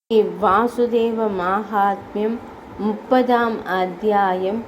வாசுதேவ மகாத்மியம் 30ஆம் அத்தியாயம்.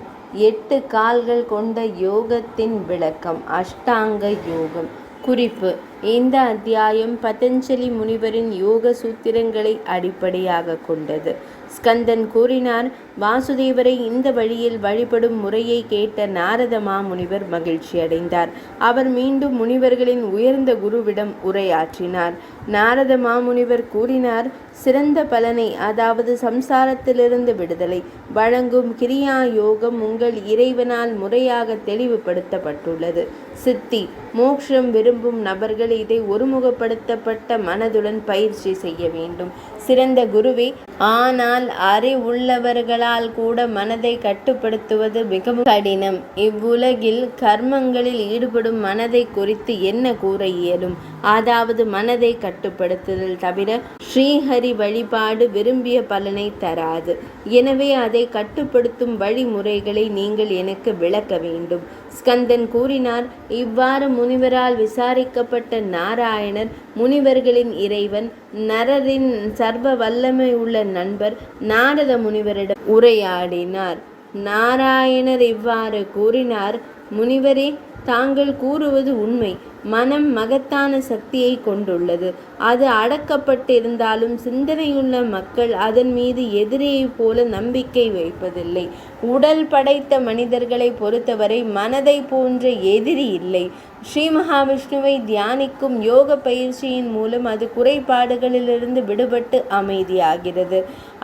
8 கால்கள் கொண்ட யோகத்தின் விளக்கம். அஷ்டாங்க யோகம். குறிப்பு: இந்த அத்தியாயம் பதஞ்சலி முனிவரின் யோக சூத்திரங்களை அடிப்படையாக கொண்டது. ஸ்கந்தன் கூறினார். வாசுதேவரை இந்த வழியில் வழிபடும் முறையை கேட்ட நாரத மாமுனிவர் மகிழ்ச்சி அடைந்தார். அவர் மீண்டும் முனிவர்களின் உயர்ந்த குருவிடம் உரையாற்றினார். நாரத மாமுனிவர் கூறினார், சிறந்த பலனை, அதாவது சம்சாரத்திலிருந்து விடுதலை வழங்கும் கிரியா யோகம் உங்கள் இறைவனால் முறையாக தெளிவுபடுத்தப்பட்டுள்ளது. சித்தி மோட்சம் விரும்பும் நபர்கள் இதை ஒருமுகப்படுத்தப்பட்ட மனதுடன் பயிற்சி செய்ய வேண்டும். சிறந்த குருவே, ஆனால் அறிவுள்ளவர்களால் கூட மனதை கட்டுப்படுத்துவது மிகவும் கடினம். இவ்வுலகில் கர்மங்களில் ஈடுபடும் மனதை குறித்து என்ன கூற இயலும்? அதாவது மனதை கட்டுப்படுத்துதல் தவிர ஸ்ரீஹரி வழிபாடு விரும்பிய பலனை தராது. எனவே அதை கட்டுப்படுத்தும் வழிமுறைகளை நீங்கள் எனக்கு விளக்க வேண்டும். ஸ்கந்தன் கூறினார். இவ்வாறு முனிவரால் விசாரிக்கப்பட்ட நாராயணர் முனிவர்களின் இறைவன், நரரின் சர்வ வல்லமை உள்ள நண்பர் நாரத முனிவரிடம் உரையாடினார். நாராயணர் இவ்வாறு கூறினார். முனிவரே, தாங்கள் கூறுவது உண்மை. மனம் மகத்தான சக்தியை கொண்டுள்ளது. அது அடக்கப்பட்டிருந்தாலும் சிந்தனையுள்ள மக்கள் அதன் மீது எதிரியைப் போல நம்பிக்கை வைப்பதில்லை. உடல் படைத்த மனிதர்களை பொறுத்தவரை மனதை போன்ற எதிரி இல்லை. ஸ்ரீ மகாவிஷ்ணுவை தியானிக்கும் யோக பயிற்சியின் மூலம் அது குறைபாடுகளிலிருந்து விடுபட்டு அமைதியாகிறது.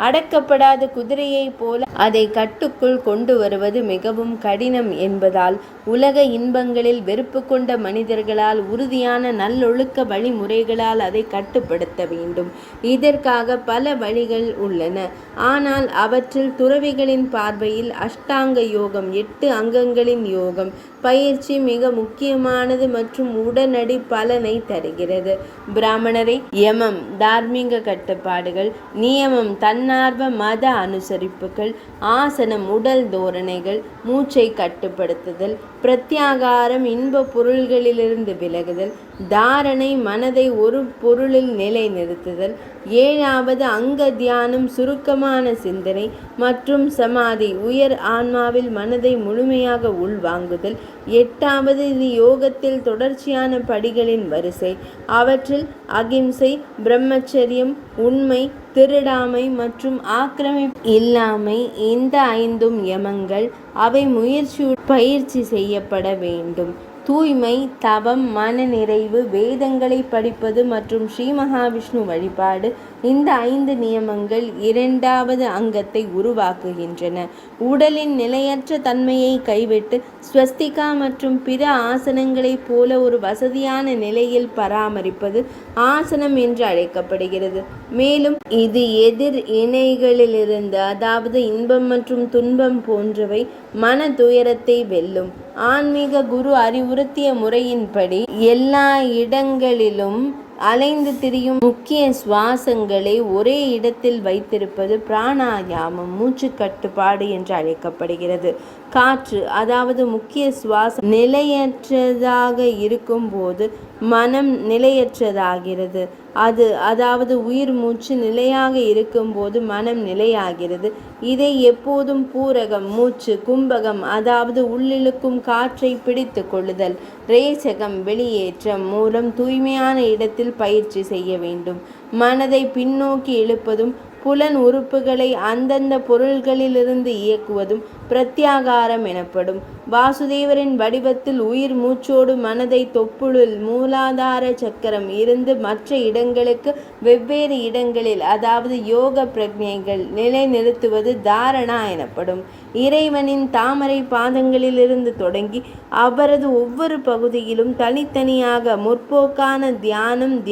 அடக்கப்படாத குதிரையைப் போல அதை கட்டுக்குள் கொண்டு வருவது மிகவும் கடினம் என்பதால் உலக இன்பங்களில் வெறுப்பு கொண்ட மனிதர்களால் உறுதியான நல்லொழுக்க வழிமுறைகளால் அதை கட்டுப்படுத்த வேண்டும். இதற்காக பல வழிகள் உள்ளன. ஆனால் அவற்றில் துறவிகளின் பார்வையில் அஷ்டாங்க யோகம், 8 அங்கங்களின் யோகம் பயிற்சி மிக முக்கியமானது மற்றும் உடனடி பலனை தருகிறது. பிராமணரை யமம் தார்மீக கட்டுப்பாடுகள், நியமம் தன்னார்வ மத அனுசரிப்புகள், ஆசனம் உடல் தோரணைகள், மூச்சை கட்டுப்படுத்துதல், பிரத்யாகாரம் இன்ப பொருள்களிலிருந்து விலகுதல், தாரணை மனதை ஒரு பொருளில் நிலைநிறுத்துதல், 7வது அங்க தியானம் சுருக்கமான சிந்தனை மற்றும் சமாதி உயர் ஆன்மாவில் மனதை முழுமையாக உள்வாங்குதல், 8வது இது யோகத்தில் தொடர்ச்சியான படிகளின் வரிசை. அவற்றில் அகிம்சை, பிரம்மச்சரியம், உண்மை, திருடாமை மற்றும் ஆக்கிரமிப்பு இல்லாமை, இந்த 5 யமங்கள். அவை முயற்சியுடன் பயிற்சி செய்யப்பட வேண்டும். தூய்மை, தவம், மன நிறைவு, வேதங்களை படிப்பது மற்றும் ஸ்ரீ மகாவிஷ்ணு வழிபாடு, இந்த 5 நியமங்கள் 2வது அங்கத்தை உருவாக்குகின்றன. உடலின் நிலையற்ற தன்மையை கைவிட்டு ஸ்வஸ்திகா மற்றும் பிற ஆசனங்களைப் போல ஒரு வசதியான நிலையில் பராமரிப்பது ஆசனம் என்று அழைக்கப்படுகிறது. மேலும் இது எதிர் இணைகளிலிருந்து, அதாவது இன்பம் மற்றும் துன்பம் போன்றவை, மன துயரத்தை வெல்லும். ஆன்மீக குரு அறிவுறுத்திய முறையின்படி எல்லா இடங்களிலும் அலைந்து திரியும் முக்கிய சுவாசங்களை ஒரே இடத்தில் வைத்திருப்பது பிராணாயாமம், மூச்சு கட்டுப்பாடு என்று அழைக்கப்படுகிறது. காற்று, அதாவது முக்கிய சுவாசம் நிலையற்றதாக இருக்கும்போது மனம் நிலையற்றதாகிறது. அதாவது உயிர் மூச்சு நிலையாக இருக்கும்போது மனம் நிலையாகிறது. இதை எப்போதும் பூரகம், மூச்சு, கும்பகம், அதாவது உள்ளிழுக்கும் காற்றை பிடித்து கொள்ளுதல், ரேசகம், வெளியேற்றம் மூலம் தூய்மையான இடத்தில் பயிற்சி செய்ய வேண்டும். மனதை பின்னோக்கி இழுப்பதும் புலன் உறுப்புகளை அந்தந்த பொருள்களிலிருந்து இயக்குவதும் பிரத்யாகாரம் எனப்படும். வாசுதேவரின் வடிவத்தில் உயிர் மூச்சோடு மனதை தொப்புளில் மூலாதார சக்கரம் இருந்து மற்ற இடங்களுக்கு வெவ்வேறு இடங்களில், அதாவது யோக பிரக்ஞைகள் நிலைநிறுத்துவது தாரணா எனப்படும். இறைவனின் தாமரை பாதங்களிலிருந்து தொடங்கி அவரது ஒவ்வொரு பகுதியிலும் தனித்தனியாக முற்போக்கான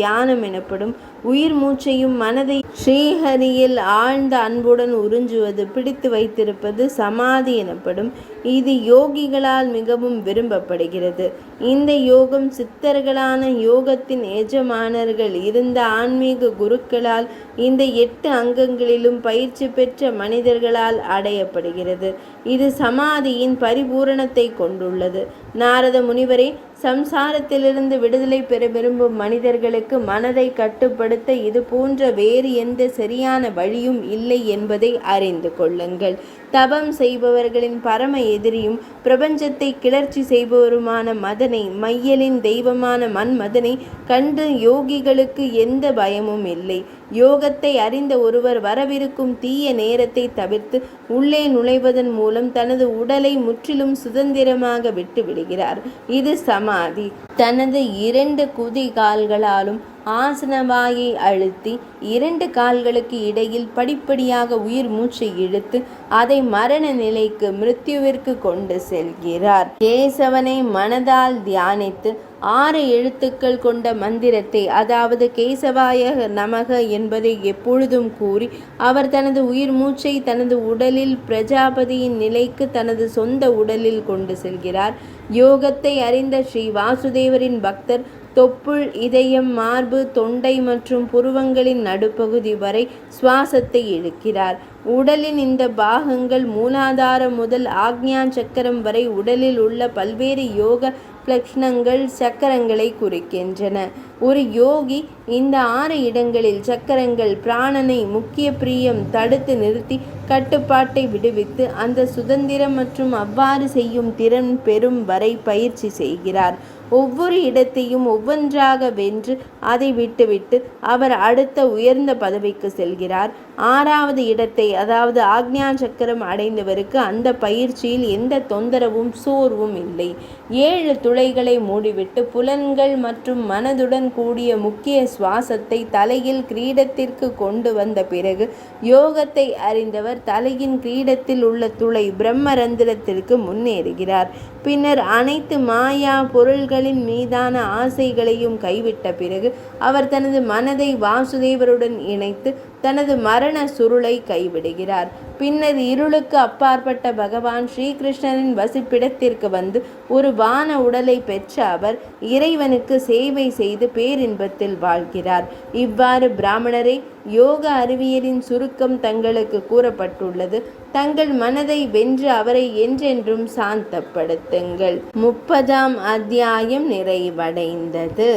தியானம் எனப்படும். உயிர் மூச்சையும் மனதை ஸ்ரீஹரியில் ஆழ்ந்த அன்புடன் உறிஞ்சுவது, பிடித்து வைத்திருப்பது சமாதி எனப்படும். இது யோகிகளால் மிகவும் விரும்பப்படுகிறது. இந்த யோகம் சித்தர்களான யோகத்தின் எஜமானர்கள் இருந்த ஆன்மீக குருக்களால் இந்த 8 அங்கங்களிலும் பயிற்சி பெற்ற மனிதர்களால் அடையப்படுகிறது. இது சமாதியின் பரிபூரணத்தை கொண்டுள்ளது. நாரத முனிவரே, சம்சாரத்திலிருந்து விடுதலை பெற விரும்பும் மனிதர்களுக்கு மனதை கட்டுப்படுத்த இது போன்ற வேறு எந்த சரியான வழியும் இல்லை என்பதை அறிந்து கொள்ளுங்கள். தவம் செய்பவர்களின் பரம எதிரியும் பிரபஞ்சத்தை கிளர்ச்சி செய்பவருமான மதனை, மையலின் தெய்வமான மன்மதனை கண்டு யோகிகளுக்கு எந்த பயமும் இல்லை. யோகத்தை அறிந்த ஒருவர் வரவிருக்கும் தீய நேரத்தை தவிர்த்து உள்ளே நுழைவதன் மூலம் தனது உடலை முற்றிலும் சுதந்திரமாக விட்டு விடுகிறார். இது சமாதி. தனது 2 குதிகால்களாலும் ஆசனவாயை அழுத்தி 2 கால்களுக்கு இடையில் படிப்படியாக உயிர் மூச்சை இழுத்து அதை மரண நிலைக்கு, மிருத்யுவிற்கு கொண்டு செல்கிறார். கேசவனை மனதால் தியானித்து 6 எழுத்துக்கள் கொண்ட மந்திரத்தை, அதாவது கேசவாய நமக என்பதை எப்பொழுதும் கூறி அவர் தனது உயிர் மூச்சை தனது உடலில் பிரஜாபதியின் நிலைக்கு, தனது சொந்த உடலில் கொண்டு செல்கிறார். யோகத்தை அறிந்த ஸ்ரீ வாசுதேவரின் பக்தர் தொப்புள், இதயம், மார்பு, தொண்டை மற்றும் புருவங்களின் நடுப்பகுதி வரை சுவாசத்தை இழுக்கிறார். உடலின் இந்த பாகங்கள் மூலாதாரம் முதல் ஆக்ஞா சக்கரம் வரை உடலில் உள்ள பல்வேறு யோக லக்ஷணங்கள், சக்கரங்களை குறிக்கின்றன. ஒரு யோகி இந்த 6 இடங்களில் சக்கரங்கள் பிராணனை முக்கிய பிரியம் தடுத்து நிறுத்தி கட்டுப்பாட்டை விடுவித்து அந்த சுதந்திரம் மற்றும் அவ்வாறு செய்யும் திறன் பெறும் வரை பயிற்சி செய்கிறார். ஒவ்வொரு இடத்தையும் ஒவ்வொன்றாக வென்று அதை விட்டுவிட்டு அவர் அடுத்த உயர்ந்த பதவிக்கு செல்கிறார். 6வது இடத்தை, அதாவது ஆக்ஞா சக்கரம் அடைந்தவருக்கு அந்த பயிற்சியில் எந்த தொந்தரவும் சோர்வும் இல்லை. 7 துளைகளை மூடிவிட்டு புலன்கள் மற்றும் மனதுடன் கூடிய முக்கிய சுவாசத்தை தலையில் கிரீடத்திற்கு கொண்டு வந்த பிறகு யோகத்தை அறிந்தவர் தலையின் கிரீடத்தில் உள்ள துளை பிரம்மரந்திரத்திற்கு முன்னேறுகிறார். பின்னர் அனைத்து மாயா பொருள்களின் மீதான ஆசைகளையும் கைவிட்ட பிறகு அவர் தனது மனதை வாசுதேவருடன் இணைத்து தனது மரண சுருளை கைவிடுகிறார். பின்னர் இருளுக்கு அப்பாற்பட்ட பகவான் ஸ்ரீகிருஷ்ணரின் வசிப்பிடத்திற்கு வந்து ஒரு வான உடலை பெற்ற அவர் இறைவனுக்கு சேவை செய்து பேரின்பத்தில் வாழ்கிறார். இவ்வாறு பிராமணரே, யோக அறிவியலின் சுருக்கம் தங்களுக்கு கூறப்பட்டுள்ளது. தங்கள் மனதை வென்று அவரை என்றென்றும் சாந்தப்படுத்துங்கள். 30ஆம் அத்தியாயம் நிறைவடைந்தது.